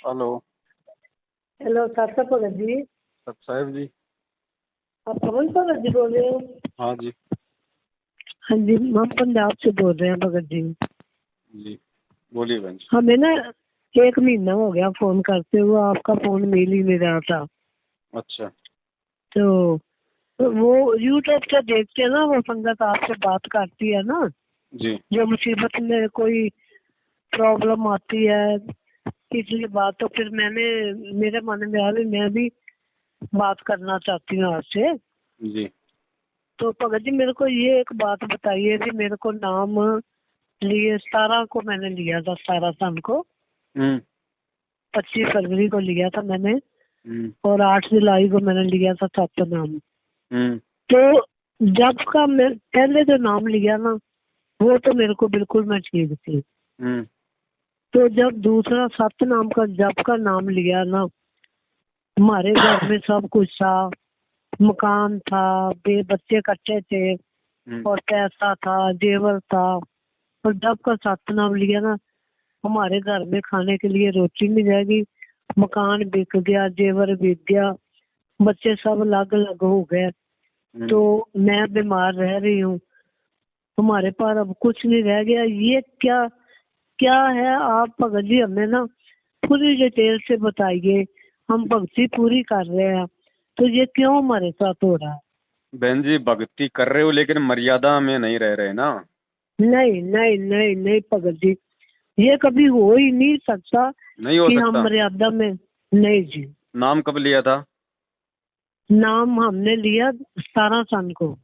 Hello. Hello सासा भगत जी। सत साहिब जी। आप पवन भगत जी बोल रहे हो? हाँ जी। हाँ जी, हम पंजाब से बोल रहे हैं भगत जी। जी बोलिए बहन जी। हमें ना 1 महीना हो गया फोन करते हुए, आपका फोन मिल ही नहीं रहा था। अच्छा। तो वो यूट्यूब से देखते हैं ना, वो संगत आपसे बात करती है ना, जी जो मुसीबत में कोई प्रॉब्लम आती है इसलिए बात, तो फिर मेरे मन में आया भी मैं भी बात करना चाहती हूँ आपसे। जी। तो भगत जी मेरे को ये एक बात बताइए कि मेरे को नाम लिए 17 को मैंने लिया था, 17 सन को, हम्म 25 फरवरी को लिया था मैंने, हम्म और 8 जुलाई को मैंने लिया था सप्तनाम। हम्म तो जब का मैं पहले जो नाम लिया ना, वो तो मेरे को बिल्कुल मैं ठीक थी। हम्म तो जब दूसरा सप्तनाम का जब का नाम लिया ना, हमारे घर में सब कुछ था, मकान था, बच्चे कच्चे थे, हम्म और पैसा था, जेवर था। और जब का सप्तनाम लिया ना, हमारे घर में खाने के लिए रोटी नहीं रहेगी, मकान बिक गया, जेवर बिक गया, बच्चे सब अलग अलग हो गए। तो मैं बीमार रह रही हूँ, हमारे पास अब कुछ नहीं रह गया। ये क्या क्या है आप भगत जी हमें ना पूरी डिटेल से बताइए। हम भक्ति पूरी कर रहे हैं, तो ये क्यों हमारे साथ हो रहा है? बहन जी भक्ति कर रहे हो लेकिन मर्यादा में नहीं रह रहे ना। नहीं नहीं नहीं नहीं भगत जी, ये कभी हो ही नहीं सकता नहीं हो कि हम सकता। मर्यादा में। नहीं जी। नाम कब लिया था? नाम हमने लिया 17 सन को।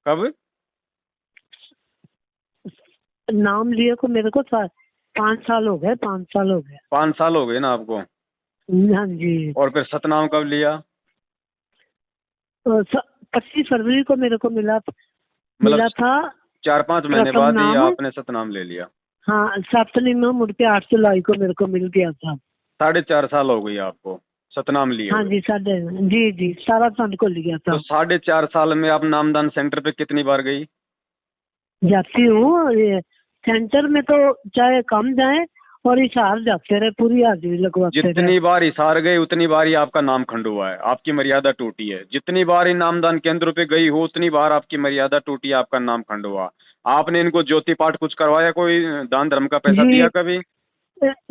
कब? नाम लिए को मेरे को 5 साल हो गए, 5 साल हो गए। 5 साल हो गए ना आपको। हाँ जी। और फिर सतनाम कब लिया? 25 फरवरी को मेरे को मिला मतलब मिला था 4-5 महीने प्रथम बाद ही नाम। आपने सतनाम ले लिया। हाँ, सप्तमी में मुड़ के 8 जुलाई को मेरे को मिल गया था। 4.5 साल हो गई आपको सतनाम लिए हाँ हुए। जी, साढ़े जी जी 17 सन को लिया तो था। 4.5 साल में आप नामदान सेंटर पे कितनी बार गई? जाती हूँ ये सेंटर में, तो चाहे कम जाए और इशार जाते रहे, पूरी हाजिरी लगवाते रहे। जितनी बार हिसार गए उतनी बार ही आपका नाम खंड हुआ है, आपकी मर्यादा टूटी है। जितनी बार इन नामदान केंद्रों पे गई हो उतनी बार आपकी मर्यादा टूटी, आपका नाम खंड हुआ। आपने इनको ज्योति पाठ कुछ करवाया? कोई दान धर्म का पैसा जी, दिया कभी?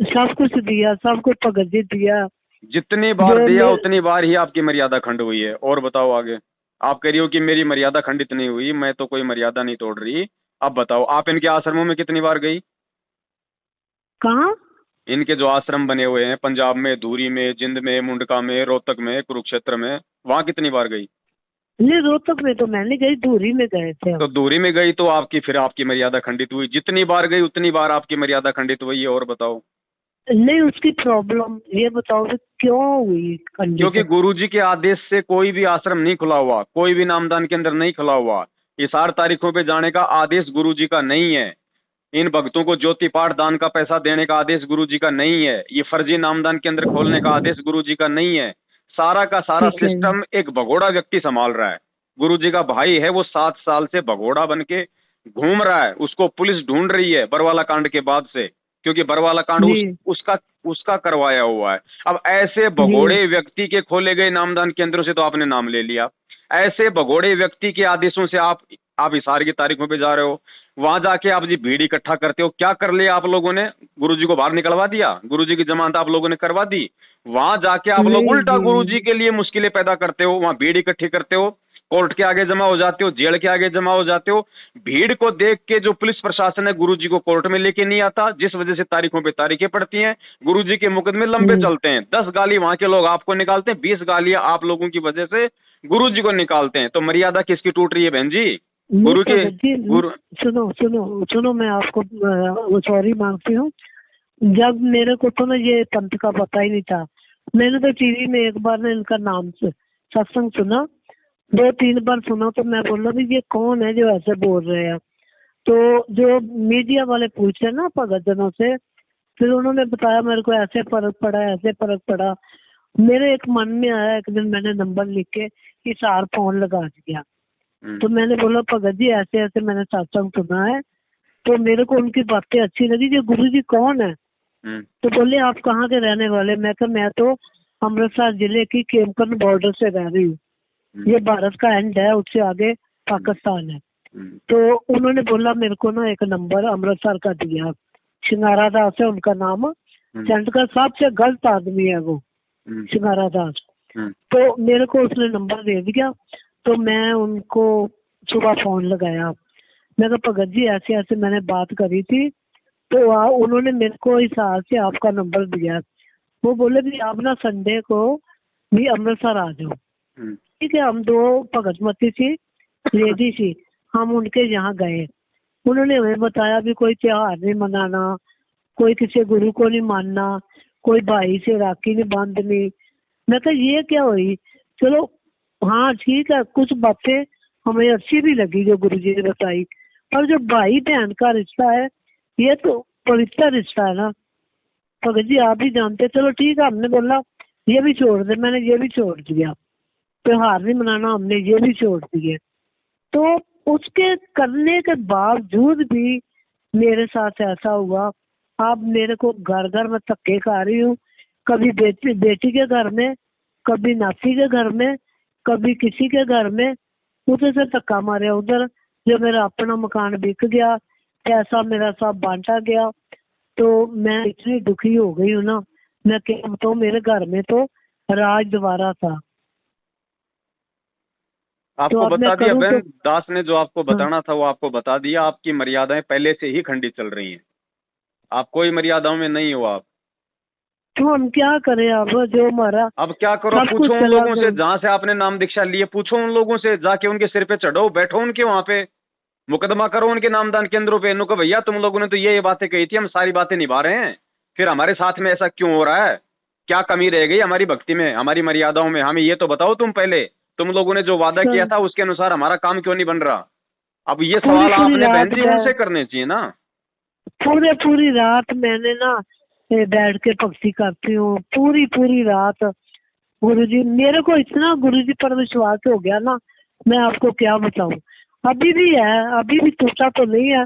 सब कुछ दिया, सब कुछ भगत जी दिया। जितनी बार जो दिया मैं उतनी बार ही आपकी मर्यादा खंड हुई है। और बताओ आगे। आप कह रही हो कि मेरी मर्यादा खंडित नहीं हुई, मैं तो कोई मर्यादा नहीं तोड़ रही। अब बताओ आप इनके आश्रमों में कितनी बार गई? कहाँ? इनके जो आश्रम बने हुए हैं पंजाब में, धूरी में, जिंद में, मुंडका में, रोहतक में, कुरुक्षेत्र में, वहां कितनी बार गई? नहीं, रोहतक में तो मैं नहीं गई, धूरी में गए थे तो हम। दूरी में गई तो आपकी फिर आपकी मर्यादा खंडित हुई। जितनी बार गई उतनी बार आपकी मर्यादा खंडित हुई है। और बताओ। नहीं, उसकी प्रॉब्लम ये बताओ कि क्यों हुई क्योंकि खंडित? गुरुजी के आदेश से कोई भी आश्रम नहीं खुला हुआ, कोई भी नामदान के अंदर नहीं खुला हुआ। इस 8 तारीखों पे जाने का आदेश गुरुजी का नहीं है। इन भक्तों को ज्योति पाठ दान का पैसा देने का आदेश गुरुजी का नहीं है। ये फर्जी नामदान के अंदर खोलने का आदेश गुरुजी का नहीं है। सारा का सारा ठीक है जी। सिस्टम एक भगोड़ा व्यक्ति संभाल रहा है। गुरुजी का भाई है, वो 7 साल से भगोड़ा बन के घूम रहा है। उसको पुलिस ढूंढ रही है बरवाला कांड के बाद से, क्योंकि बरवाला कांड जी उसका उसका करवाया हुआ है। अब ऐसे जी भगोड़े व्यक्ति के खोले गए नामदान केंद्रों से तो आपने नाम ले लिया। ऐसे भगोड़े व्यक्ति के आदेशों से आप हिसार की तारीखों पे जा रहे हो। वहां जाके आप जी भीड़ इकट्ठा करते हो। क्या कर लिया आप लोगों ने? गुरुजी को बाहर निकलवा दिया, गुरुजी की जमानत आप लोगों ने करवा दी। वहां जाके आप लोग नहीं उल्टा जी। गुरुजी के लिए मुश्किलें पैदा करते हो। वहां भीड़ इकट्ठी करते हो, कोर्ट के आगे जमा हो जाते हो, जेल के आगे जमा हो जाते हो। भीड़ को देख के जो पुलिस प्रशासन है गुरुजी को कोर्ट में लेके नहीं आता, जिस वजह से तारीखों पे तारीखें पड़ती हैं। गुरुजी के मुकदमे लंबे हम्म, चलते हैं। 10 गाली वहां के लोग आपको निकालते हैं, 20 गालियां आप लोगों की वजह से गुरुजी को निकालते हैं। तो मर्यादा किसकी टूट रही है बहन जी? नहीं गुरु के भगत जी, गुरु। सुनो सुनो सुनो, मैं आपको सॉरी मांगती हूँ। जब मेरे को तो ना ये पंथ का पता ही नहीं था, मैंने तो टीवी में एक बार ना इनका नाम से सत्संग सुना, 2-3 बार सुना, तो मैं बोला भी ये कौन है जो ऐसे बोल रहे हैं। तो जो मीडिया वाले पूछे ना भगत जनों से, फिर उन्होंने बताया मेरे को ऐसे फर्क पड़ा, ऐसे फर्क पड़ा। मेरे एक मन में आया, एक दिन मैंने नंबर लिख के हिसार फोन लगा दिया। तो मैंने बोला भगत जी ऐसे ऐसे मैंने सत्संग सुना है, तो मेरे को उनकी बातें अच्छी लगी। जो गुरु जी कौन है? तो बोले आप कहाँ के रहने वाले? मैं कहा मैं तो अमृतसर जिले की केमकन बॉर्डर से रह रही हूँ, ये भारत का एंड है, उससे आगे पाकिस्तान है। तो उन्होंने बोला मेरे को ना एक नंबर अमृतसर का दिया, शिंगारा दास है उनका नाम, सेंट का सबसे गलत आदमी है वो शिंगारा दास। तो मेरे को उसने नंबर दे दिया, तो मैं उनको सुबह फोन लगाया, मैं कहा भगत जी ऐसे ऐसे मैंने बात करी थी, तो उन्होंने मेरे को इस हाल से आपका नंबर दिया। वो बोले भी आप ना संडे को भी अमृतसर आ जाओ। ठीक है, हम दो भगतमती थी लेडी थी, हम उनके यहाँ गए। उन्होंने हमें बताया भी कोई त्योहार नहीं मनाना, कोई किसी गुरु को नहीं मानना, कोई भाई से राखी नहीं बांधनी। मैं कहा ये क्या हुई? चलो हाँ ठीक है, कुछ बातें हमें अच्छी भी लगी जो गुरुजी ने बताई, पर जो भाई बहन का रिश्ता है ये तो पवित्र रिश्ता है ना। भगत जी आप भी जानते। चलो ठीक है, हमने बोला ये भी छोड़ दे, मैंने ये भी छोड़ दिया, त्योहार नहीं मनाना हमने ये भी छोड़ दिए। तो उसके करने के बावजूद भी मेरे साथ ऐसा हुआ। अब मेरे को घर घर में धक्के खा रही हूँ, कभी बेटी के घर में, कभी नाती के घर में, कभी किसी के घर में, उधर से धक्का मारे उधर। जो मेरा अपना मकान बिक गया, पैसा मेरा सब बांटा गया, तो मैं इतनी दुखी हो गई हूँ ना, मैं क्या बताऊँ, मेरे घर में तो राज द्वारा था। आपको तो बता दिया बहन, तो, दास ने जो आपको हाँ, बताना था वो आपको बता दिया। आपकी मर्यादाएं पहले से ही खंडित चल रही हैं, आप कोई मर्यादाओं में नहीं हो आप। तो हम क्या करें? अब जो हमारा अब क्या करो, सब कुछ पूछो उन चला लोगों से जहां से आपने नाम दीक्षा लिए, पूछो उन लोगों से, जाके उनके सिर पे चढ़ो, बैठो उनके वहां पे, मुकदमा करो उनके नामदान केंद्रों पे। इनको भैया तुम लोगों ने तो ये बातें कही थी, हम सारी बातें निभा रहे हैं, फिर हमारे साथ में ऐसा क्यों हो रहा है? क्या कमी रह गई हमारी भक्ति में, हमारी मर्यादाओं में? हमें ये तो बताओ तुम पहले, तुम लोगों ने जो वादा किया था उसके अनुसार हमारा काम क्यों नहीं बन रहा? अब ये पूरी सवाल पूरी आपने बहन रात जी उनसे करने चाहिए ना। पूरी रात मैंने ना बैठ के भक्ति करती हूँ, पूरी पूरी रात। गुरुजी मेरे को इतना गुरुजी पर विश्वास हो गया ना, मैं आपको क्या बताऊं। अभी भी है, अभी भी टूटा तो नहीं है,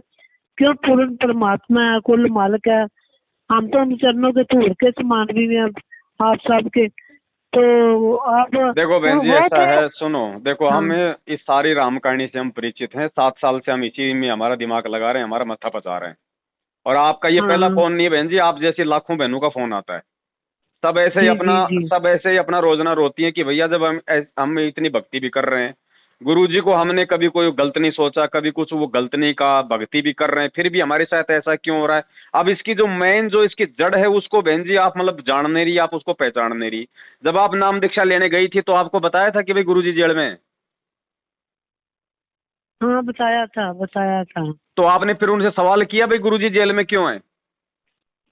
क्यों पूर्ण परमात्मा है, कुल मालिक है। हम तो उन चरणों के धूल के समान भी हैं आप सबके। तो आप देखो बहन जी वो ऐसा तो, है, सुनो, देखो हाँ, हम इस सारी राम कहानी से हम परिचित हैं, 7 साल से हम इसी में हमारा दिमाग लगा रहे हैं, हमारा मत्था पचा रहे हैं। और आपका ये पहला हाँ, फोन नहीं है बहन जी, आप जैसी लाखों बहनों का फोन आता है। सब ऐसे ही जी अपना, जी जी, सब ऐसे ही अपना रोजना रोती है कि भैया जब हम इतनी भक्ति भी कर रहे हैं, गुरुजी को हमने कभी कोई गलत नहीं सोचा, कभी कुछ वो गलत नहीं कहा, भक्ति भी कर रहे हैं, फिर भी हमारे साथ ऐसा क्यों हो रहा है? अब इसकी जो मेन जो इसकी जड़ है उसको बहन जी आप मतलब जान नहीं रही, आप उसको पहचान नहीं रही। जब आप नाम दीक्षा लेने गई थी तो आपको बताया था कि भाई गुरुजी जेल में हैं। हाँ बताया था, बताया था। तो आपने फिर उनसे सवाल किया भाई गुरुजी जेल में क्यों है?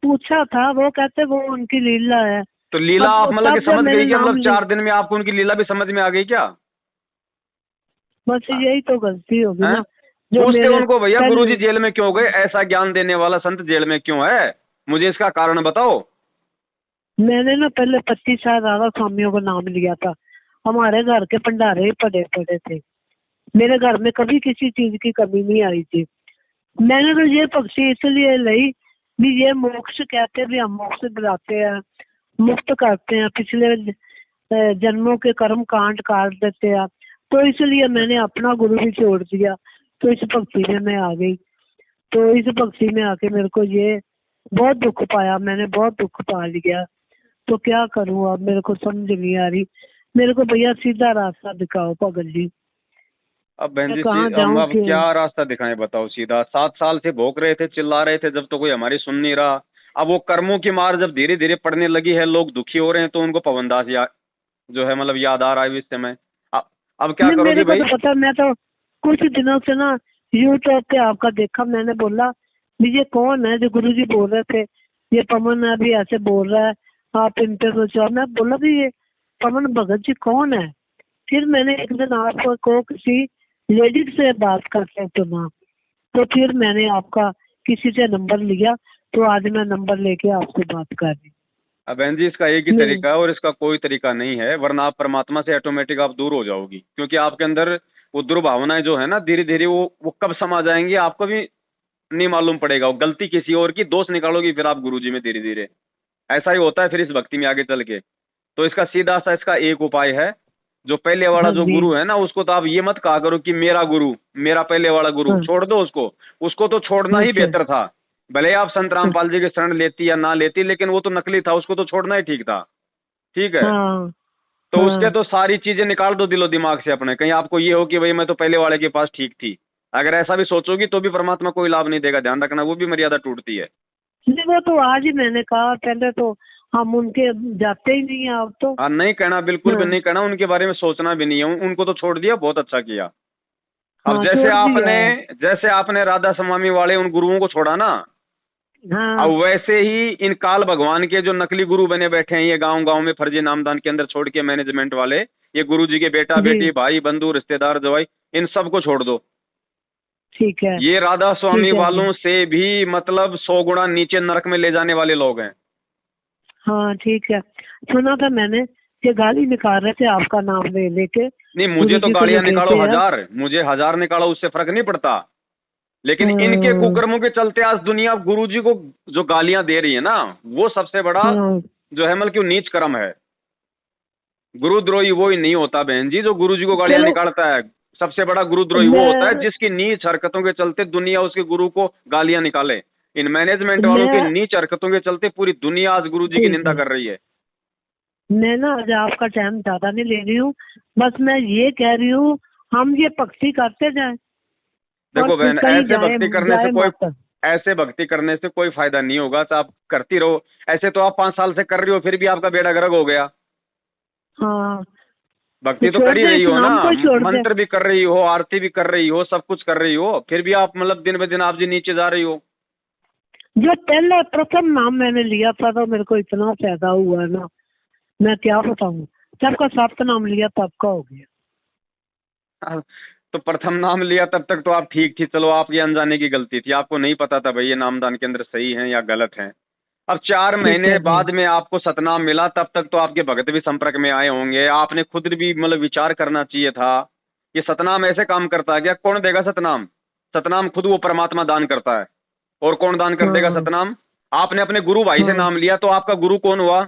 पूछा था, वो कहते वो उनकी लीला है। तो लीला अब आप मतलब कि तब जब समझ मैंने गई क्या? नाम मतलब 4 दिन में आपको उनकी लीला भी समझ में आ गई क्या? बस यही तो गलती होगी हैं? ना जो पूछते मेरे उनको भैया पहले। गुरुजी जेल में क्यों गए, ऐसा ज्ञान देने वाला संत जेल में क्यों है, मुझे इसका कारण बताओ। मैंने ना पहले 25 साल राधा स्वामियों का नाम लिया था, हमारे घर के भंडारे ही पड़े पड़े थे, मेरे घर में कभी किसी चीज की कमी नहीं आई थी। मैंने तो ये पक्षी इसलिए ली भी ये मोक्ष कहते भी, हम मोक्ष दिलाते हैं, मुक्त करते हैं, पिछले जन्मों के कर्म कांड काट देते हैं। तो इसलिए मैंने अपना गुरु भी छोड़ दिया, तो इस भक्ति में मैं आ गई। तो इस भक्ति में आके मेरे को ये बहुत दुख पाया, मैंने बहुत दुख पा लिया। तो क्या करूं अब, मेरे को समझ नहीं आ रही। मेरे को भैया सीधा रास्ता दिखाओ भगत जी, अब बहन मैं जी कहाँ हम जाऊं अब कि। क्या रास्ता दिखाएं बताओ सीधा? 7 साल से भोग रहे थे, चिल्ला रहे थे, जब तो कोई हमारी सुन नहीं रहा। अब वो कर्मों की मार जब धीरे धीरे पड़ने लगी है, लोग दुखी हो रहे हैं, तो उनको पवनदास जो है मतलब याद आ रहा है इस समय। अब क्या नहीं करोगी मेरे को भाई? तो पता, मैं तो कुछ दिनों से ना यूट्यूब पे आपका देखा, मैंने बोला भी ये कौन है जो गुरुजी बोल रहे थे, ये पवन अभी ऐसे बोल रहा है, आप इन पे कुछ। और मैं बोला भी ये पवन भगत जी कौन है। फिर मैंने एक दिन आपको किसी लेडीज से बात करते सुना, तो फिर मैंने आपका किसी से नंबर लिया, तो आज मैं नंबर लेके आपसे बात कर रही अब बहन जी इसका एक ही हूँ। तरीका है और इसका कोई तरीका नहीं है, वरना आप परमात्मा से ऑटोमेटिक आप दूर हो जाओगी, क्योंकि आपके अंदर वो दुर्भावनाएं जो है ना धीरे धीरे वो कब समा जाएंगी आपको भी नहीं मालूम पड़ेगा, वो गलती किसी और की, दोष निकालोगी फिर आप गुरुजी में धीरे धीरे। ऐसा ही होता है फिर इस भक्ति में आगे चल के। तो इसका सीधा सा इसका एक उपाय है, जो पहले वाला हाँ जो जी। गुरु है ना, उसको तो आप ये मत कहा करो कि मेरा गुरु, मेरा पहले वाला गुरु, हाँ। छोड़ दो उसको। उसको तो छोड़ना ही अच्छा। बेहतर था। भले आप संत रामपाल जी की शरण लेती या ना लेती, लेकिन वो तो नकली था, उसको तो छोड़ना ही ठीक था। ठीक है, हाँ। तो हाँ। उसके तो सारी चीजें निकाल दो दिलो दिमाग से अपने। कहीं आपको ये हो कि भाई मैं तो पहले वाले के पास ठीक थी, अगर ऐसा भी सोचोगी तो भी परमात्मा कोई लाभ नहीं देगा, ध्यान रखना, वो भी मर्यादा टूटती है। नहीं, वो तो आज ही मैंने कहा, पहले तो हम उनके जाते ही नहीं है अब तो। हाँ, नहीं कहना, बिल्कुल भी हाँ। नहीं कहना, उनके बारे में सोचना भी नहीं है, उनको तो छोड़ दिया, बहुत अच्छा किया। अब हाँ, छोड़ दिया है। जैसे आपने राधा स्वामी वाले उन गुरुओं को छोड़ा ना, हाँ अब वैसे ही इन काल भगवान के जो नकली गुरु बने बैठे हैं ये गांव गांव में फर्जी नामदान के अंदर छोड़ के, मैनेजमेंट वाले, ये गुरु जी के बेटा जी। बेटी भाई बंधु रिश्तेदार जवाई, इन सबको छोड़ दो। ठीक है। ये राधा स्वामी ठीक है। वालों से भी मतलब 100 गुना नीचे नरक में ले जाने वाले लोग हैं। हाँ ठीक है, सुना था मैंने कि गाली निकाल रहे थे आपका नाम ले लेके। नहीं, मुझे गुरु तो जी को गालियां जो निकालो देते हैं। हजार, मुझे हजार निकालो, उससे फर्क नहीं पड़ता, लेकिन इनके हाँ। कुकर्मों के चलते आज दुनिया गुरु जी को जो गालियां दे रही है ना, वो सबसे बड़ा हाँ। जो है मतलब नीच कर्म है। गुरुद्रोही वो ही नहीं होता बहन जी जो गुरु जी को गालियां चलो। निकालता है। सबसे बड़ा गुरुद्रोही वो होता है मैं जिसकी नीच हरकतों के चलते दुनिया उसके गुरु को गालियां निकाले। इन मैनेजमेंट वालों की मैं नीच हरकतों के चलते पूरी दुनिया आज गुरु जी की ठीक निंदा है। कर रही है। मैं ना आज आपका टाइम ज्यादा नहीं ले रही हूँ, बस मैं ये कह रही हूँ हम ये भक्ति करते जाए देखो और बहन, कहीं जाए जाए मत। ऐसे भक्ति करने से कोई फायदा नहीं होगा, तो आप करती रहो। ऐसे तो आप 5 साल से कर रही हो, फिर भी आपका बेड़ा गर्क हो गया। हाँ, भक्ति तो छोड़ कर ही दे, रही इस हो ना, नाम को ही छोड़ दे। मंत्र भी कर रही हो, आरती भी कर रही हो, सब कुछ कर रही हो, फिर भी आप मतलब दिन ब दिन आप जी नीचे जा रही हो। जो पहले प्रथम नाम मैंने लिया था तो मेरे को इतना फायदा हुआ ना, मैं क्या बताऊं। जब का 7 नाम लिया तब का हो गया। तो प्रथम नाम लिया तब तक तो आप ठीक थी, चलो आपकी अनजाने की गलती थी, आपको नहीं पता था भाई ये नामदान के अंदर सही है या गलत है। अब 4 ठीक महीने है जी। बाद में आपको सतनाम मिला, तब तक तो आपके भगत भी संपर्क में आए होंगे, आपने खुद भी मतलब विचार करना चाहिए था। ये सतनाम ऐसे काम करता है क्या? कौन देगा सतनाम? सतनाम खुद वो परमात्मा दान करता है, और कौन दान कर देगा हाँ। सतनाम? आपने अपने गुरु भाई से हाँ। नाम लिया, तो आपका गुरु कौन हुआ?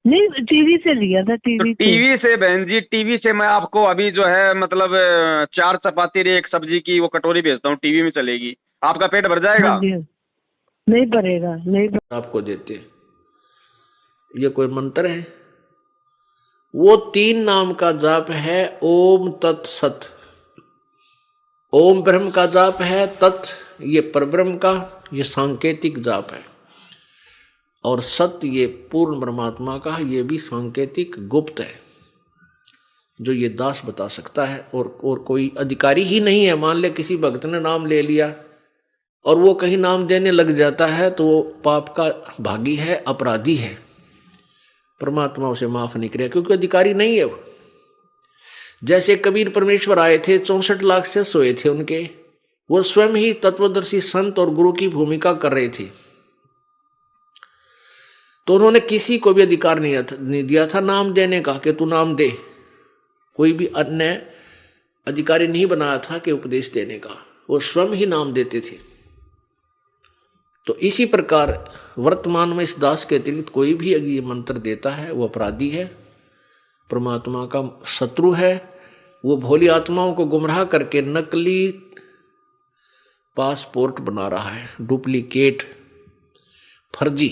नहीं, टीवी से लिया था, तो टीवी से। टीवी से बहन जी, टीवी से मैं आपको अभी जो है मतलब 4 चपाती रे 1 सब्जी की वो कटोरी भेजता हूँ, टीवी में चलेगी, आपका पेट भर हाँ जाएगा? जी। नहीं भरेगा, नहीं आपको देते। ये कोई मंत्र है? वो 3 नाम का जाप है ओम तत्सत। ओम ब्रह्म का जाप है, तत् ये परब्रह्म का, ये सांकेतिक जाप है, और सत्य ये पूर्ण परमात्मा का, ये भी सांकेतिक गुप्त है, जो ये दास बता सकता है, और कोई अधिकारी ही नहीं है। मान ले किसी भक्त ने नाम ले लिया और वो कहीं नाम देने लग जाता है तो वो पाप का भागी है, अपराधी है, परमात्मा उसे माफ नहीं करेगा, क्योंकि अधिकारी नहीं है वो। जैसे कबीर परमेश्वर आए थे, 64 लाख से सोए थे उनके, वो स्वयं ही तत्वदर्शी संत और गुरु की भूमिका कर रहे थे, तो उन्होंने किसी को भी अधिकार नहीं दिया था नाम देने का कि तू नाम दे। कोई भी अन्य अधिकारी नहीं बनाया था कि उपदेश देने का, वो स्वयं ही नाम देते थे। तो इसी प्रकार वर्तमान में इस दास के अतिरिक्त कोई भी अगर ये मंत्र देता है वो अपराधी है, परमात्मा का शत्रु है। वो भोली आत्माओं को गुमराह करके नकली पासपोर्ट बना रहा है, डुप्लीकेट, फर्जी।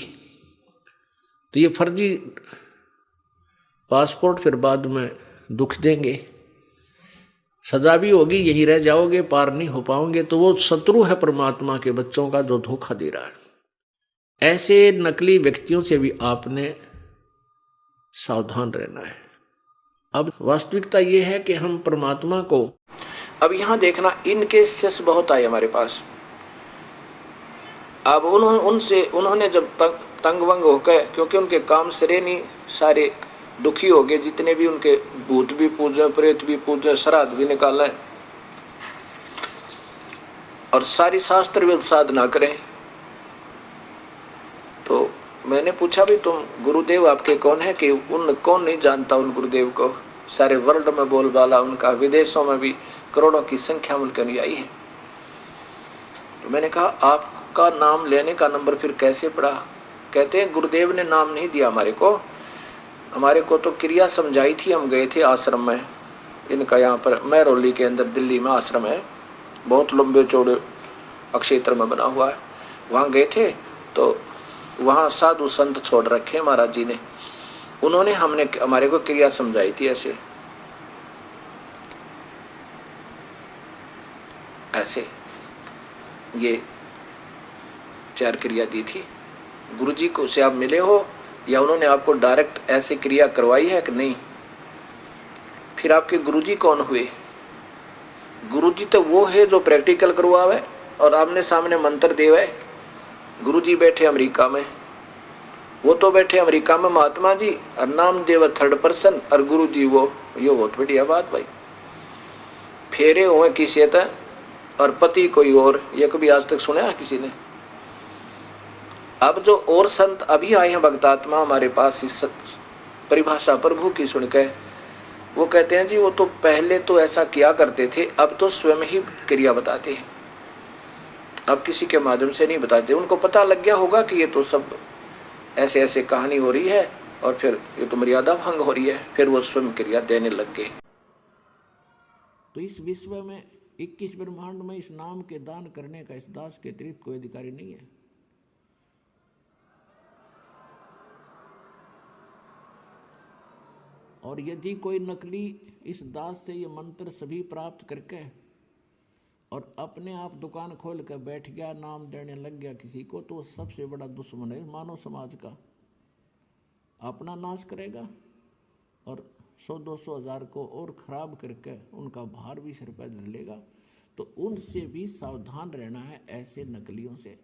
तो ये फर्जी पासपोर्ट फिर बाद में दुख देंगे, सजा भी होगी, यही रह जाओगे, पार नहीं हो पाओगे। तो वो शत्रु है परमात्मा के बच्चों का, जो धोखा दे रहा है। ऐसे नकली व्यक्तियों से भी आपने सावधान रहना है। अब वास्तविकता ये है कि हम परमात्मा को, अब यहां देखना, इनके केस बहुत आए हमारे पास। अब उन्होंने जब तंग वंग होकर, क्योंकि उनके काम सरे नहीं, सारे दुखी हो गए, जितने भी उनके भूत भी पूजे, प्रेत भी पूजे, श्राद्ध भी निकाला है, और सारी शास्त्र भी साधना करें। तो मैंने पूछा भी तुम गुरुदेव आपके कौन है, कि कौन नहीं जानता उन गुरुदेव को, सारे वर्ल्ड में बोलबाला उनका, विदेशों में भी करोड़ों की संख्या में उनके अनुयायी है। तो मैंने कहा आपका नाम लेने का नंबर फिर कैसे पड़ा? कहते हैं गुरुदेव ने नाम नहीं दिया हमारे को तो क्रिया समझाई थी। हम गए थे आश्रम में इनका, यहाँ पर महरौली के अंदर दिल्ली में आश्रम है, बहुत लंबे चौड़े क्षेत्र में बना हुआ है। वहां गए थे तो वहां साधु संत छोड़ रखे महाराज जी ने, उन्होंने हमारे को क्रिया समझाई थी। ऐसे ये 4 क्रिया दी थी। गुरुजी को से आप मिले हो या उन्होंने आपको डायरेक्ट ऐसी क्रिया करवाई है कि नहीं? फिर आपके गुरुजी कौन हुए? गुरुजी तो वो है जो प्रैक्टिकल करवावे और आमने सामने मंत्र देवे। गुरुजी बैठे अमेरिका में, वो तो बैठे अमेरिका में महात्मा जी, और नाम देव 3rd पर्सन, और गुरुजी वो, ये बहुत बढ़िया बात भाई। फेरे हुए किसी तक और पति कोई और, ये कभी आज तक सुना किसी ने? अब जो और संत अभी आए हैं भक्तात्मा हमारे पास इस परिभाषा प्रभु की सुनकर, वो कहते हैं जी वो तो पहले तो ऐसा किया करते थे, अब तो स्वयं ही क्रिया बताते हैं, अब किसी के माध्यम से नहीं बताते। उनको पता लग गया होगा कि ये तो सब ऐसे ऐसे कहानी हो रही है और फिर ये तो मर्यादा भंग हो रही है, फिर वो स्वयं क्रिया देने लग गए। तो इस विश्व में 21 ब्रह्मांड में इस नाम के दान करने का इस दास के अतिरिक्त कोई अधिकारी नहीं है। और यदि कोई नकली इस दास से ये मंत्र सभी प्राप्त करके और अपने आप दुकान खोल कर बैठ गया, नाम देने लग गया किसी को, तो सबसे बड़ा दुश्मन है मानव समाज का। अपना नाश करेगा और 100-200 हज़ार को और खराब करके उनका भार भी सिर पर धर लेगा। तो उनसे भी सावधान रहना है, ऐसे नकलियों से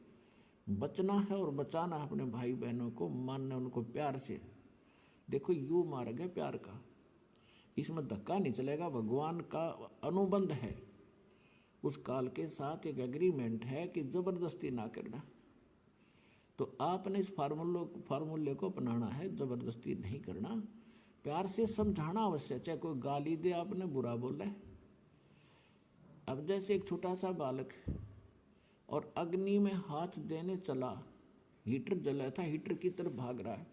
बचना है और बचाना है अपने भाई बहनों को, मानना उनको प्यार से। देखो यू मार्ग है प्यार का, इसमें धक्का नहीं चलेगा। भगवान का अनुबंध है, उस काल के साथ एक एग्रीमेंट है कि जबरदस्ती ना करना। तो आपने इस फार्मूले को अपनाना है, जबरदस्ती नहीं करना, प्यार से समझाना अवश्य। चाहे कोई गाली दे, आपने बुरा बोला है। अब जैसे एक छोटा सा बालक और अग्नि में हाथ देने चला, हीटर जला था, हीटर की तरफ भाग रहा है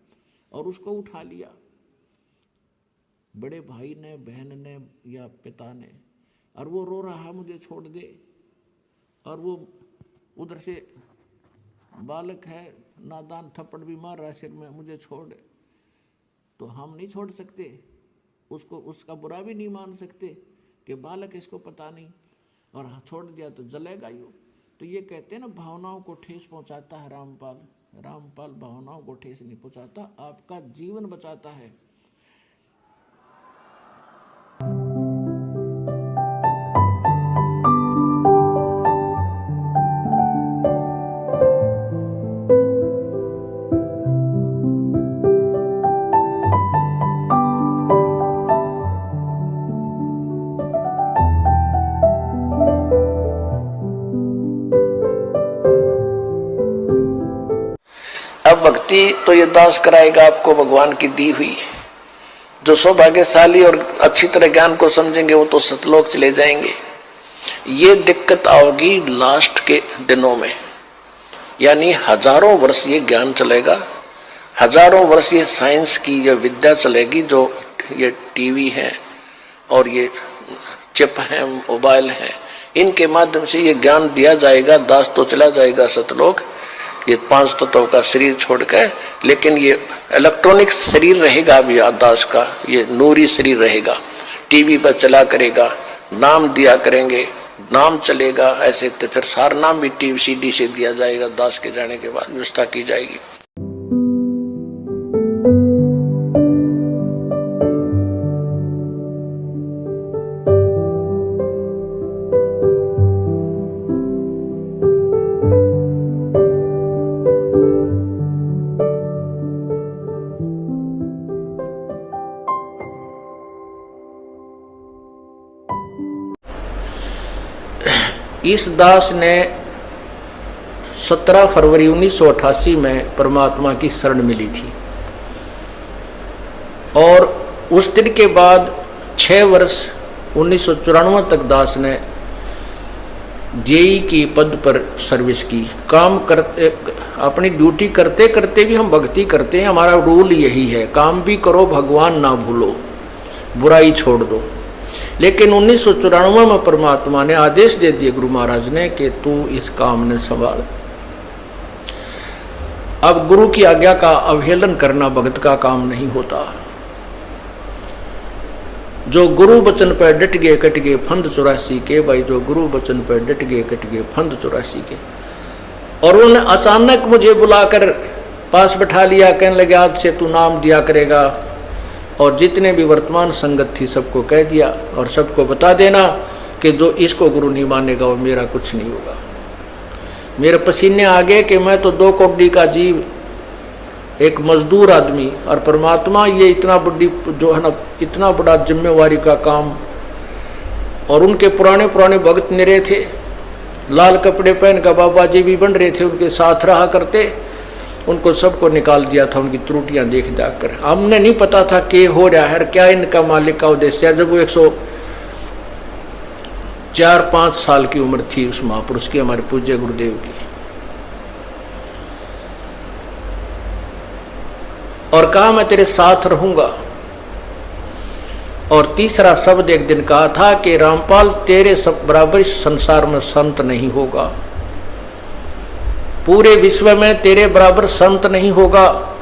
और उसको उठा लिया बड़े भाई ने, बहन ने या पिता ने, और वो रो रहा है मुझे छोड़ दे, और वो उधर से बालक है नादान थप्पड़ भी मार रहा है सिर में, मुझे छोड़। तो हम नहीं छोड़ सकते उसको, उसका बुरा भी नहीं मान सकते कि बालक इसको पता नहीं और छोड़ दिया तो जलेगा यूँ। तो ये कहते हैं ना, भावनाओं को ठेस पहुंचाता है रामपाल भावनाओं को ठेस नहीं पहुंचाता, आपका जीवन बचाता है। अब भक्ति तो ये दास कराएगा आपको भगवान की दी हुई। जो सौभाग्यशाली और अच्छी तरह ज्ञान को समझेंगे वो तो सतलोक चले जाएंगे। ये दिक्कत आओगी लास्ट के दिनों में, यानी हजारों वर्ष ये ज्ञान चलेगा, हजारों वर्ष ये साइंस की ये विद्या चलेगी, जो ये टीवी है और ये चिप है, मोबाइल है, इनके माध्यम से ये ज्ञान दिया जाएगा। दास तो चला जाएगा सतलोक, ये 5 तत्वों का शरीर छोड़कर, लेकिन ये इलेक्ट्रॉनिक शरीर रहेगा अभी दास का, ये नूरी शरीर रहेगा। टीवी पर चला करेगा, नाम दिया करेंगे, नाम चलेगा। ऐसे तो फिर सारा नाम भी टीवी CD से दिया जाएगा। दास के जाने के बाद व्यवस्था की जाएगी। इस दास ने 17 फरवरी 1988 में परमात्मा की शरण मिली थी और उस दिन के बाद 6 वर्ष 1994 तक दास ने जेई की पद पर सर्विस की, काम करते अपनी ड्यूटी करते करते भी हम भक्ति करते हैं। हमारा रूल यही है, काम भी करो भगवान ना भूलो, बुराई छोड़ दो। लेकिन 1994 में परमात्मा ने आदेश दे दिए गुरु महाराज ने कि तू इस काम ने संभाल। अब गुरु की आज्ञा का अवहेलन करना भगत का काम नहीं होता। जो गुरु वचन पर डट गए कट गए फंद 84 के, भाई जो गुरु वचन पर डट गए कट गए फंद 84 के। और उन्होंने अचानक मुझे बुलाकर पास बैठा लिया, कहने लगे आज से तू नाम दिया करेगा, और जितने भी वर्तमान संगत थी सबको कह दिया, और सबको बता देना कि जो इसको गुरु नहीं मानेगा वो मेरा कुछ नहीं होगा। मेरे पसीने आ गए कि मैं तो 2 कौड़ी का जीव, एक मजदूर आदमी, और परमात्मा ये इतना बड़ी जो है ना, इतना बड़ा जिम्मेवारी का काम। और उनके पुराने पुराने भक्त मेरे थे, लाल कपड़े पहन कर बाबा जी भी बन रहे थे, उनके साथ रहा करते, उनको सबको निकाल दिया था उनकी त्रुटियां देख देख कर। हमने नहीं पता था कि हो रहा है, क्या इनका मालिक का उद्देश्य है। जब वो 104-5 साल की उम्र थी उस महापुरुष की, हमारे पूज्य गुरुदेव की, और कहा मैं तेरे साथ रहूंगा। और तीसरा शब्द एक दिन कहा था कि रामपाल तेरे सब बराबर इस संसार में संत नहीं होगा, पूरे विश्व में तेरे बराबर संत नहीं होगा।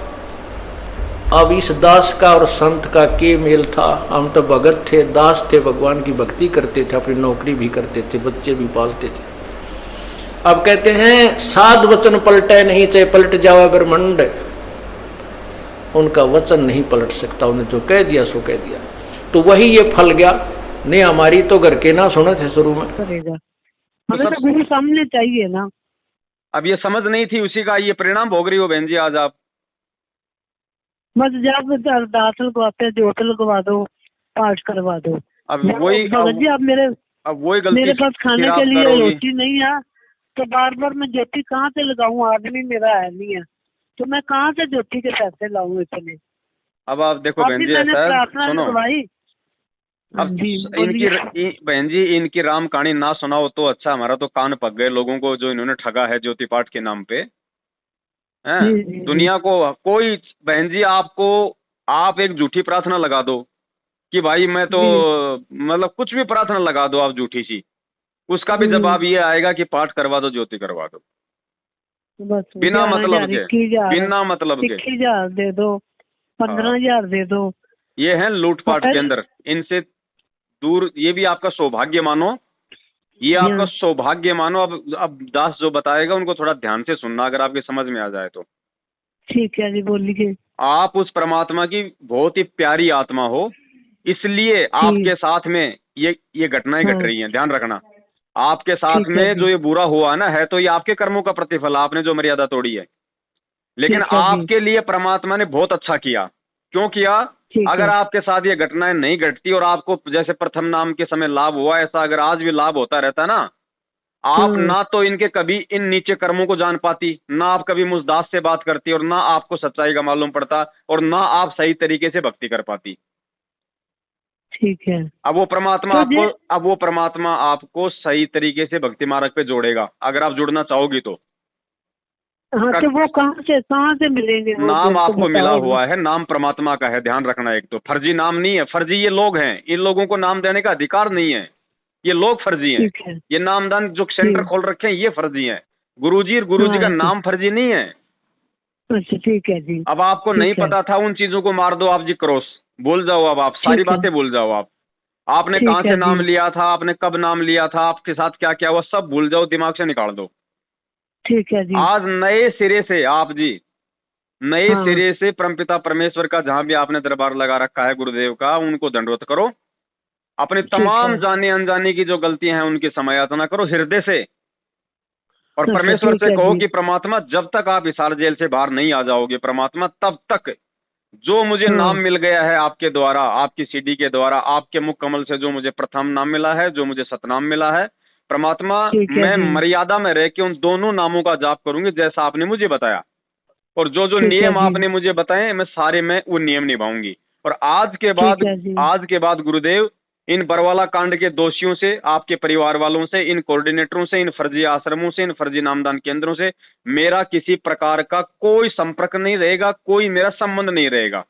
अब इस दास का और संत का के मेल था। हम तो भगत थे, दास थे, भगवान की भक्ति करते थे, अपनी नौकरी भी करते थे, बच्चे भी पालते थे। अब कहते हैं साध वचन पलटे नहीं, चाहे पलट जावा ब्रह्मंड, उनका वचन नहीं पलट सकता, उन्हें जो कह दिया सो कह दिया। तो वही ये फल गया। नहीं हमारी तो घर के ना सुने थे शुरू में, हमें तो गुरु सामने चाहिए ना। अब ये समझ नहीं थी, उसी का ये परिणाम भोग रही हो बहन जी आज आप। बस जब अरदास लगवाते, जोत लगवा दो, पाठ करवा दो। अब वही जी आप वही गलती मेरे पास खाने के लिए करोगी। रोटी नहीं है, तो बार बार मैं ज्योति कहाँ से लगाऊं? आदमी मेरा है नहीं है, तो मैं कहाँ से ज्योति के पैसे लाऊं इतने? अब आप देखो बहन जी, प्रार्थना सुनो, लगवाई। अब इनकी बहन जी इनकी राम कहानी ना सुनाओ तो अच्छा, हमारा तो कान पक गए लोगों को जो इन्होंने ठगा है ज्योति पाठ के नाम पे। हैं दुनिया को कोई बहन जी आपको, आप एक झूठी प्रार्थना लगा दो कि भाई मैं तो मतलब कुछ भी प्रार्थना लगा दो आप झूठी सी, उसका भी जवाब ये आएगा कि पाठ करवा दो, ज्योति करवा दो, बस बिना मतलब के 21,000 दे दो, 15,000 दे दो। ये है लूटपाट के अंदर, इनसे दूर। ये भी आपका सौभाग्य मानो, ये आपका सौभाग्य मानो। अब दास जो बताएगा उनको थोड़ा ध्यान से सुनना, अगर आपके समझ में आ जाए तो। ठीक है जी, बोलिए। आप उस परमात्मा की बहुत ही प्यारी आत्मा हो, इसलिए आपके साथ में ये घटनाएं घट रही हैं। ध्यान रखना, आपके साथ में जो ये बुरा हुआ ना, है तो ये आपके कर्मों का प्रतिफल, आपने जो मर्यादा तोड़ी है। लेकिन आपके लिए परमात्मा ने बहुत अच्छा किया। क्यों किया? अगर आपके साथ ये घटनाएं नहीं घटती और आपको जैसे प्रथम नाम के समय लाभ हुआ, ऐसा अगर आज भी लाभ होता रहता ना, आप ना तो इनके कभी इन नीचे कर्मों को जान पाती, ना आप कभी मुझदास से बात करती, और ना आपको सच्चाई का मालूम पड़ता, और ना आप सही तरीके से भक्ति कर पाती। ठीक है। अब वो परमात्मा आपको सही तरीके से भक्ति मार्ग पे जोड़ेगा, अगर आप जुड़ना चाहोगी तो। हाँ, तो वो कहाँ से मिलेंगे? नाम आपको मिला हुआ है, नाम परमात्मा का है, ध्यान रखना। एक तो फर्जी नाम नहीं है, फर्जी ये लोग हैं, इन लोगों को नाम देने का अधिकार नहीं है, ये लोग फर्जी हैं। ये नामदान जो सेंटर खोल रखे हैं ये फर्जी हैं। गुरुजी का नाम फर्जी नहीं है। अच्छा ठीक है जी। अब आपको नहीं पता था, उन चीजों को मार दो आप जी, क्रॉस भूल जाओ। अब आप सारी बातें भूल जाओ। आपने कहाँ से नाम लिया था, आपने कब नाम लिया था, आपके साथ क्या क्या हुआ, सब भूल जाओ, दिमाग से निकाल दो। ठीक है जी। आज नए सिरे से आप जी, नए सिरे से परमपिता परमेश्वर का जहां भी आपने दरबार लगा रखा है गुरुदेव का, उनको दंडवत करो। अपनी तमाम जाने अनजाने की जो गलतियां हैं उनकी समायाचना करो हृदय से, और परमेश्वर से कहो कि परमात्मा जब तक आप हिसार जेल से बाहर नहीं आ जाओगे परमात्मा, तब तक जो मुझे नाम मिल गया है आपके द्वारा, आपकी सीडी के द्वारा, आपके मुख कमल से जो मुझे प्रथम नाम मिला है, जो मुझे सतनाम मिला है, परमात्मा मैं मर्यादा में रह के उन दोनों नामों का जाप करूंगी जैसा आपने मुझे बताया, और जो जो नियम आपने मुझे बताए मैं सारे में वो नियम निभाऊंगी। और आज के बाद गुरुदेव इन बरवाला कांड के दोषियों से, आपके परिवार वालों से, इन कोऑर्डिनेटरों से, इन फर्जी आश्रमों से, इन फर्जी नामदान केंद्रों से मेरा किसी प्रकार का कोई संपर्क नहीं रहेगा, कोई मेरा संबंध नहीं रहेगा।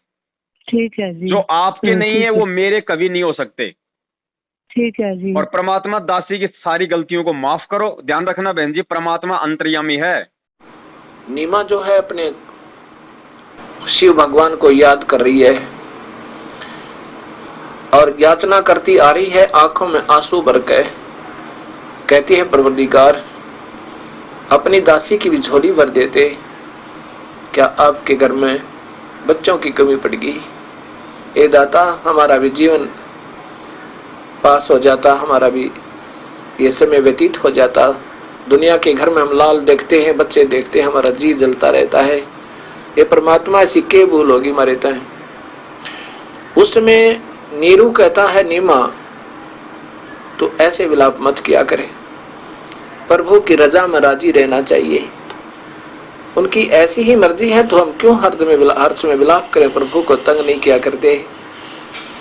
ठीक है जी। जो आपके नहीं है वो मेरे कभी नहीं हो सकते। ठीक है जी। और परमात्मा दासी की सारी गलतियों को माफ करो। ध्यान रखना बहन जी, परमात्मा अंतर्यामी है। नीमा जो है अपने शिव भगवान को याद कर रही है और याचना करती आ रही है, आंखों में आंसू भर के कहती है, परवरदिगार अपनी दासी की भी झोली भर देते, क्या आपके घर में बच्चों की कमी पड़ गई? ए दाता, हमारा भी जीवन पास हो जाता, हमारा भी ये समय व्यतीत हो जाता। दुनिया के घर में हम लाल देखते हैं, बच्चे देखते हैं, हमारा जी जलता रहता है। ये परमात्मा ऐसी के भूल होगी हमारे तय। उसमें नीरू कहता है, नीमा तो ऐसे विलाप मत किया करे, प्रभु की रजा में राजी रहना चाहिए। उनकी ऐसी ही मर्जी है तो हम क्यों हर्ष में विलाप करें? प्रभु को तंग नहीं किया करते।